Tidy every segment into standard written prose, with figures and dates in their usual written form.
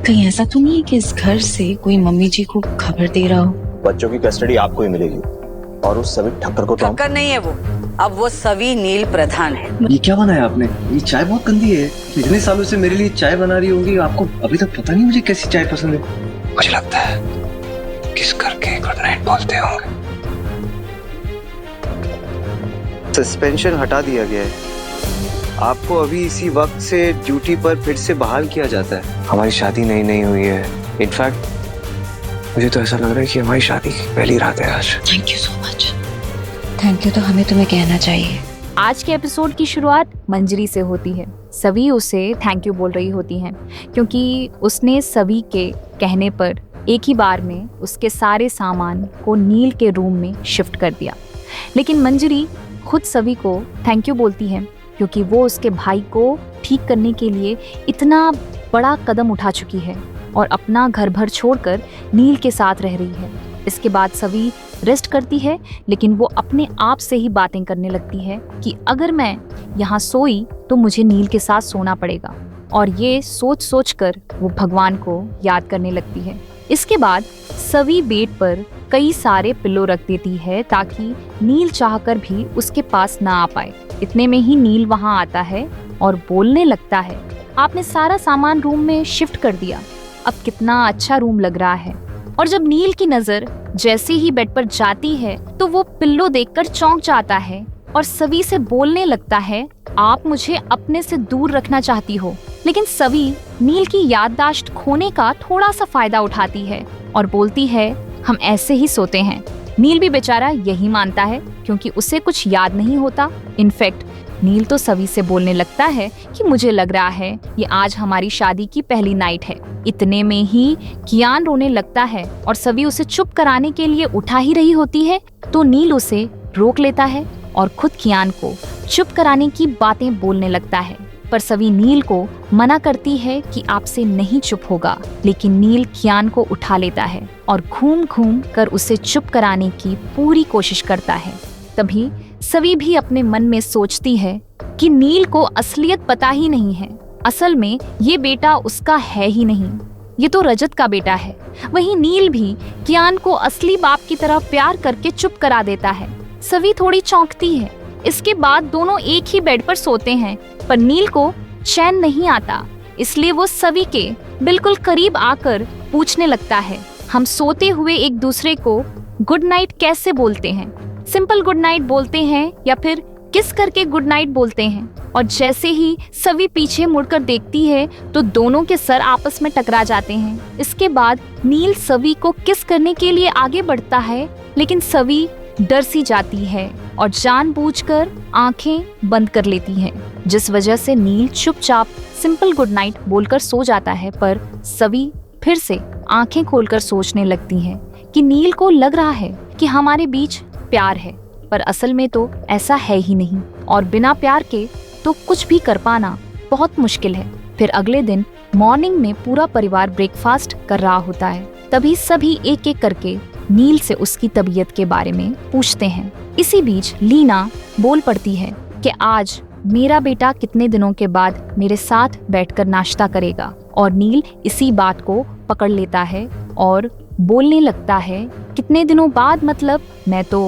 कहीं ऐसा तो नहीं है कि इस घर से कोई मम्मी जी को खबर दे रहा हो? बच्चों की कस्टडी आपको ही मिलेगी और उस सभी ठक्कर को तो ठक्कर नहीं है वो, अब वो सभी नील प्रधान है। ये क्या बनाया आपने? ये चाय बहुत गंदी है। इतने सालों से मेरे लिए चाय बना रही होंगी, आपको अभी तक पता नहीं मुझे कैसी चाय पसंद है। मुझे लगता है किस करके गुड नाइट बोलते होंगे। सस्पेंशन हटा दिया गया है, आपको अभी इसी वक्त से ड्यूटी पर फिर से बहाल किया जाता है। हमारी शादी नहीं हुई है। इनफैक्ट मुझे तो ऐसा लग रहा है कि हमारी शादी की पहली रात है आज। Thank you so much. Thank you तो हमें तुम्हें कहना चाहिए। आज के एपिसोड की शुरुआत मंजरी से होती है। सभी उसे थैंक यू बोल रही होती हैं क्योंकि उसने सभी के कहने पर एक ही बार में उसके सारे सामान को नील के रूम में शिफ्ट कर दिया। लेकिन मंजरी खुद सभी को थैंक यू बोलती है क्योंकि वो उसके भाई को ठीक करने के लिए इतना बड़ा कदम उठा चुकी है और अपना घर भर छोड़कर नील के साथ रह रही है। इसके बाद सभी रेस्ट करती है, लेकिन वो अपने आप से ही बातें करने लगती है कि अगर मैं यहाँ सोई तो मुझे नील के साथ सोना पड़ेगा, और ये सोच सोच कर वो भगवान को याद करने लगती है। इसके बाद सभी बेड पर कई सारे पिल्लो रख देती है ताकि नील चाहकर भी उसके पास ना आ पाए। इतने में ही नील वहाँ आता है और बोलने लगता है, आपने सारा सामान रूम में शिफ्ट कर दिया, अब कितना अच्छा रूम लग रहा है। और जब नील की नजर जैसे ही बेड पर जाती है तो वो पिल्लो देखकर चौंक जाता है और सभी से बोलने लगता है, आप मुझे अपने से दूर रखना चाहती हो। लेकिन सभी नील की याददाश्त खोने का थोड़ा सा फायदा उठाती है और बोलती है, हम ऐसे ही सोते हैं। नील भी बेचारा यही मानता है क्योंकि उसे कुछ याद नहीं होता। इनफैक्ट नील तो सभी से बोलने लगता है कि मुझे लग रहा है ये आज हमारी शादी की पहली नाइट है। इतने में ही कियान रोने लगता है और सभी उसे चुप कराने के लिए उठा ही रही होती है तो नील उसे रोक लेता है और खुद कियान को चुप कराने की बातें बोलने लगता है। पर सभी नील को मना करती है कि आपसे नहीं चुप होगा, लेकिन नील कियान को उठा लेता है और घूम घूम कर उसे चुप कराने की पूरी कोशिश करता है। तभी सभी भी अपने मन में सोचती है कि नील को असलियत पता ही नहीं है। असल में ये बेटा उसका है ही नहीं, ये तो रजत का बेटा है। वहीं नील भी कियान को असली बाप की तरह प्यार करके चुप करा देता है। सभी थोड़ी चौंकती है। इसके बाद दोनों एक ही बेड पर सोते हैं, पर नील को चैन नहीं आता, इसलिए वो सभी के बिल्कुल करीब आकर पूछने लगता है, हम सोते हुए एक दूसरे को गुड नाइट कैसे बोलते हैं? सिंपल गुड नाइट बोलते हैं या फिर किस करके गुड नाइट बोलते हैं? और जैसे ही सभी पीछे मुड़कर देखती है तो दोनों के सर आपस में टकरा जाते हैं। इसके बाद नील सभी को किस करने के लिए आगे बढ़ता है, लेकिन सभी डर सी जाती है और जानबूझकर आंखें बंद कर लेती है, जिस वजह से नील चुपचाप सिंपल गुड नाइट बोलकर सो जाता है। पर सभी फिर से आंखें खोलकर सोचने लगती हैं कि नील को लग रहा है कि हमारे बीच प्यार है, पर असल में तो ऐसा है ही नहीं, और बिना प्यार के तो कुछ भी कर पाना बहुत मुश्किल है। फिर अगले दिन मॉर्निंग में पूरा परिवार ब्रेकफास्ट कर रहा होता है। तभी सभी एक एक करके नील से उसकी तबीयत के बारे में पूछते हैं। इसी बीच लीना बोल पड़ती है कि आज मेरा बेटा कितने दिनों के बाद मेरे साथ बैठकर नाश्ता करेगा, और नील इसी बात को पकड़ लेता है और बोलने लगता है, कितने दिनों बाद मतलब मैं तो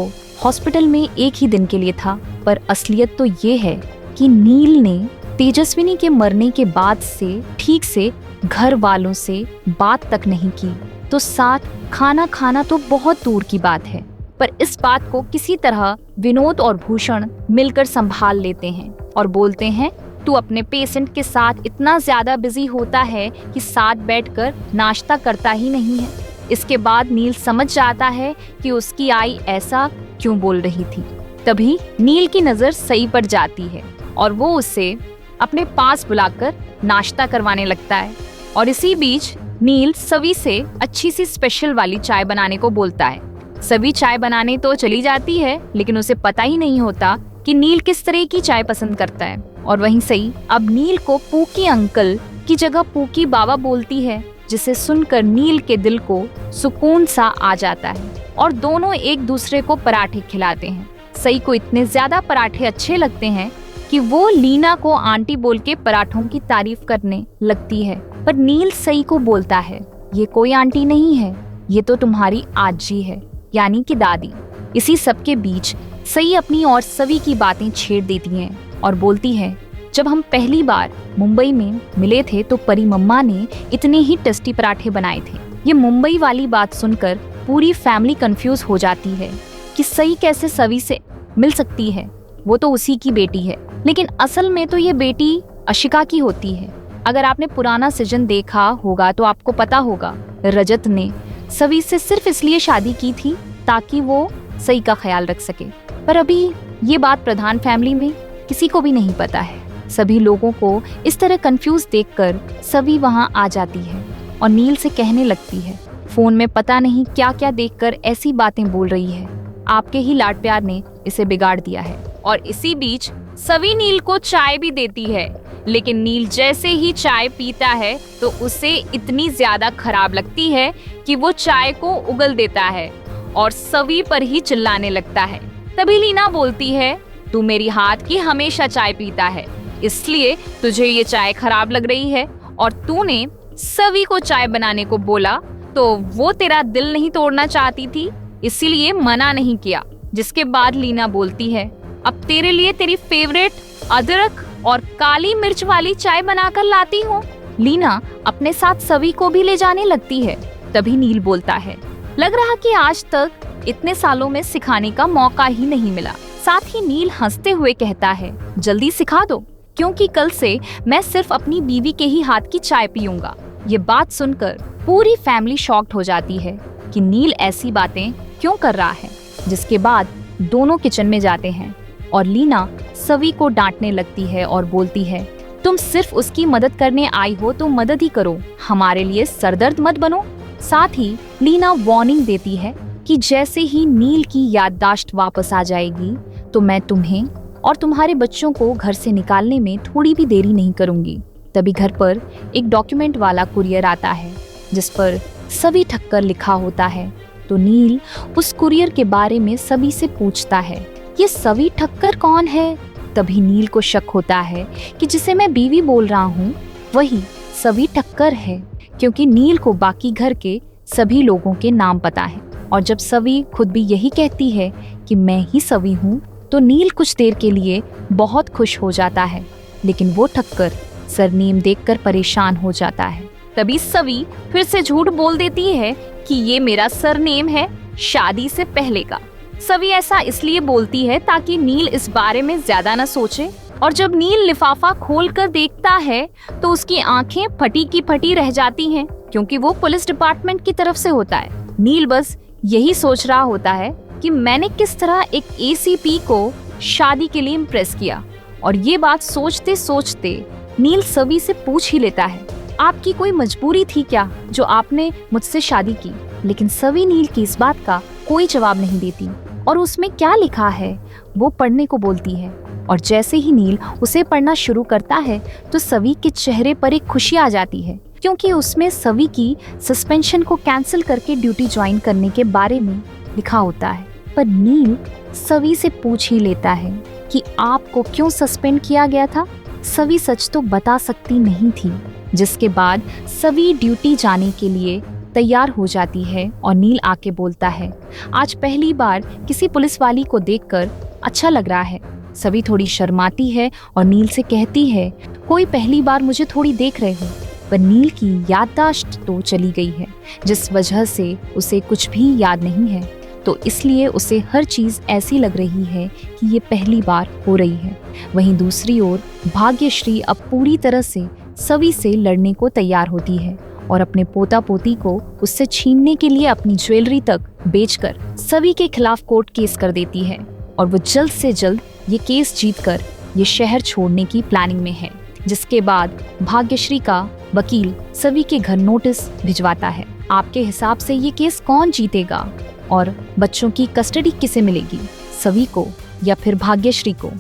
हॉस्पिटल में एक ही दिन के लिए था। पर असलियत तो ये है कि नील ने तेजस्विनी के मरने के बाद से ठीक से घर वालों से बात तक नहीं की, तो साथ खाना खाना तो बहुत दूर की बात है। पर इस बात को किसी तरह विनोद और भूषण मिलकर संभाल लेते हैं और बोलते हैं, तू अपने पेशेंट के साथ इतना ज्यादा बिजी होता है कि साथ बैठकर नाश्ता करता ही नहीं है। इसके बाद नील समझ जाता है कि उसकी आई ऐसा क्यों बोल रही थी। तभी नील की नजर सई पर जाती है और वो उससे अपने पास बुलाकर नाश्ता करवाने लगता है। और इसी बीच नील सभी से अच्छी सी स्पेशल वाली चाय बनाने को बोलता है। सभी चाय बनाने तो चली जाती है, लेकिन उसे पता ही नहीं होता कि नील किस तरह की चाय पसंद करता है। और वहीं सही अब नील को पूकी अंकल की जगह पूकी बाबा बोलती है, जिसे सुनकर नील के दिल को सुकून सा आ जाता है और दोनों एक दूसरे को पराठे खिलाते हैं। सई को इतने ज्यादा पराठे अच्छे लगते हैं कि वो लीना को आंटी बोल के पराठों की तारीफ करने लगती है। पर नील सई को बोलता है, ये कोई आंटी नहीं है, ये तो तुम्हारी आजी है, यानी कि दादी। इसी सब के बीच सई अपनी और सवी की बातें छेड़ देती हैं और बोलती है, जब हम पहली बार मुंबई में मिले थे तो परी मम्मा ने इतने ही टेस्टी पराठे बनाए थे। ये मुंबई वाली बात सुनकर पूरी फैमिली कंफ्यूज हो जाती है कि सई कैसे सवी से मिल सकती है, वो तो उसी की बेटी है। लेकिन असल में तो ये बेटी अशिका की होती है। अगर आपने पुराना सीजन देखा होगा तो आपको पता होगा रजत ने सवी से सिर्फ इसलिए शादी की थी ताकि वो सई का ख्याल रख सके। पर अभी ये बात प्रधान फैमिली में किसी को भी नहीं पता है। सभी लोगों को इस तरह कंफ्यूज देखकर सवी वहां आ जाती है और नील से कहने लगती है, फोन में पता नहीं क्या क्या देखकर ऐसी बातें बोल रही है, आपके ही लाड प्यार ने इसे बिगाड़ दिया है। और इसी बीच सवी नील को चाय भी देती है, लेकिन नील जैसे ही चाय पीता है तो उसे इतनी ज्यादा खराब लगती है कि वो चाय को उगल देता है और सवी पर ही चिल्लाने लगता है। तभी लीना बोलती है, तू मेरी हाथ की हमेशा चाय पीता है, इसलिए तुझे ये चाय खराब लग रही है, और तूने सवी को चाय बनाने को बोला तो वो तेरा दिल नहीं तोड़ना चाहती थी, इसीलिए मना नहीं किया। जिसके बाद लीना बोलती है, अब तेरे लिए तेरी फेवरेट अदरक और काली मिर्च वाली चाय बनाकर लाती हूँ। लीना अपने साथ सवी को भी ले जाने लगती है। तभी नील बोलता है, लग रहा कि आज तक इतने सालों में सिखाने का मौका ही नहीं मिला। साथ ही नील हंसते हुए कहता है, जल्दी सिखा दो, क्योंकि कल से मैं सिर्फ अपनी बीवी के ही हाथ की चाय पीऊंगा। ये बात सुनकर पूरी फैमिली शॉक्ड हो जाती है कि नील ऐसी बातें क्यों कर रहा है। जिसके बाद दोनों किचन में जाते हैं और लीना सवी को डांटने लगती है और बोलती है, तुम सिर्फ उसकी मदद करने आई हो तो मदद ही करो, हमारे लिए सरदर्द मत बनो। साथ ही लीना वार्निंग देती है कि जैसे ही नील की याददाश्त वापस आ जाएगी तो मैं तुम्हें और तुम्हारे बच्चों को घर से निकालने में थोड़ी भी देरी नहीं करूंगी। तभी घर पर एक डॉक्यूमेंट वाला कुरियर आता है जिस पर सवी ठक्कर लिखा होता है। तो नील उस कुरियर के बारे में सभी से पूछता है, ये सवी ठक्कर कौन है? तभी नील को शक होता है कि जिसे मैं बीवी बोल रहा हूँ वही सवी ठक्कर है, क्योंकि नील को बाकी घर के सभी लोगों के नाम पता है। और जब सवी खुद भी यही कहती है कि मैं ही सवी हूँ तो नील कुछ देर के लिए बहुत खुश हो जाता है, लेकिन वो ठक्कर सरनेम देखकर परेशान हो जाता है। तभी सवी फिर से झूठ बोल देती है कि ये मेरा सरनेम है शादी से पहले का। सवी ऐसा इसलिए बोलती है ताकि नील इस बारे में ज्यादा न सोचे। और जब नील लिफाफा खोलकर देखता है तो उसकी आंखें फटी की फटी रह जाती हैं, क्योंकि वो पुलिस डिपार्टमेंट की तरफ से होता है। नील बस यही सोच रहा होता है कि मैंने किस तरह एक एसीपी को शादी के लिए इम्प्रेस किया। और ये बात सोचते सोचते नील सवी से पूछ ही लेता है, आपकी कोई मजबूरी थी क्या जो आपने मुझसे शादी की? लेकिन सवी नील की इस बात का कोई जवाब नहीं देती और उसमें क्या लिखा है वो पढ़ने को बोलती है। और जैसे ही नील उसे पढ़ना शुरू करता है तो सवी के चेहरे पर एक खुशी आ जाती है, क्योंकि उसमें सवी की सस्पेंशन को कैंसिल करके ड्यूटी ज्वाइन करने के बारे में लिखा होता है। पर नील सवी से पूछ ही लेता है कि आपको क्यों सस्पेंड किया गया था? सवी सच तो बता सकती नहीं थी। जिसके बाद सवी ड्यूटी जाने के लिए तैयार हो जाती है और नील आके बोलता है, आज पहली बार किसी पुलिस वाली को देखकर अच्छा लग रहा है। सवी थोड़ी शर्माती है और नील से कहती है, कोई पहली बार मुझे थोड़ी देख रहे हो। पर नील की याददाश्त तो चली गई है, जिस वजह से उसे कुछ भी याद नहीं है, तो इसलिए उसे हर चीज ऐसी लग रही है कि ये पहली बार हो रही है। वहीं दूसरी ओर भाग्यश्री अब पूरी तरह से सवी से लड़ने को तैयार होती है और अपने पोता पोती को उससे छीनने के लिए अपनी ज्वेलरी तक बेचकर सवी के खिलाफ कोर्ट केस कर देती है। और वो जल्द से जल्द ये केस जीतकर ये शहर छोड़ने की प्लानिंग में है। जिसके बाद भाग्यश्री का वकील सवी के घर नोटिस भिजवाता है। आपके हिसाब से ये केस कौन जीतेगा और बच्चों की कस्टडी किसे मिलेगी, सवी को या फिर भाग्यश्री को?